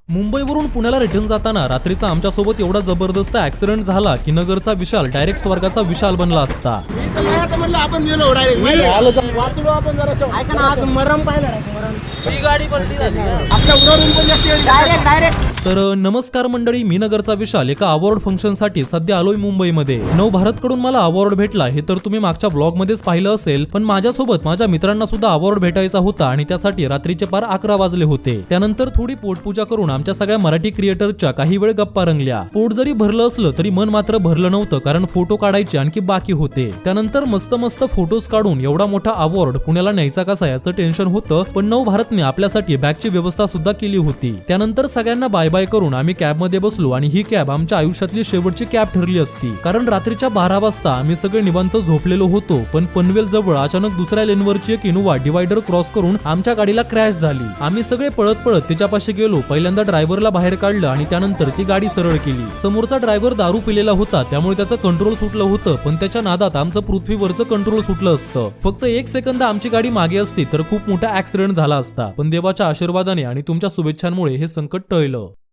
मुंबईवरून पुण्याला रिटर्न जाताना रात्रीचा आमच्यासोबत एवढा जबरदस्त ऍक्सिडेंट झाला की नगरचा विशाल डायरेक्ट स्वर्गाचा विशाल बनला असता. म्हणलं आपण गेलो डायरेक्ट वाचलो आपण जरा. ऐका ना, आज मरम पाहिलं ही गाडी पलटी झाली आपल्या उडवून पण डायरेक्ट. तर नमस्कार मंडळी, मी नगरचा विशाल एका अवॉर्ड फंक्शन साठी सध्या आलोय मुंबईमध्ये. नव भारत कडून मला अवॉर्ड भेटला हे तर तुम्ही मागच्या ब्लॉग मध्येच पाहिलं असेल, पण माझ्यासोबत माझ्या मित्रांना सुद्धा अवॉर्ड भेटायचा होता आणि त्यासाठी रात्रीचे पार 11 वाजले होते. त्यानंतर थोडी पोटपूजा करून आमच्या सगळ्या मराठी क्रिएटरच्या काही वेळ गप्पा रंगल्या. पोट जरी भरलं असलं तरी मन मात्र भरलं नव्हतं, कारण फोटो काढायचे आणखी बाकी होते. त्यानंतर मस्त फोटोज काढून एवढा मोठा अवॉर्ड पुण्याला न्यायचा कसा याचं टेन्शन होतं, पण नव भारतने आपल्यासाठी बॅगची व्यवस्था सुद्धा केली होती. त्यानंतर सगळ्यांना बाय बाय करून आम्ही कॅब मध्ये बसलो आणि ही कॅब आमच्या आयुष्यातली शेवटची कॅब ठरली असती, कारण रात्रीच्या 12 वाजता आम्ही सगळे निवांत झोपलेलो होतो. पण पनवेल जवळ अचानक दुसऱ्या लेनवरची एक इनोवा डिवायडर क्रॉस करून आमच्या गाडीला क्रॅश झाली. आम्ही सगळे पळत तिच्यापाशी गेलो. पहिल्यांदा ड्रायव्हरला बाहेर काढलं आणि त्यानंतर ती गाडी सरळ केली. समोरचा ड्रायव्हर दारू पिलेला होता, त्यामुळे त्याचं कंट्रोल सुटलं होतं, पण त्याच्या नादात आमचं पृथ्वीवरचं कंट्रोल सुटलं असतं. फक्त 1 सेकंद आमची गाडी मागे असती तर खूप मोठा ऍक्सिडेंट झाला असता, पण देवाच्या आशीर्वादाने आणि तुमच्या शुभेच्छांमुळे हे संकट टळलं.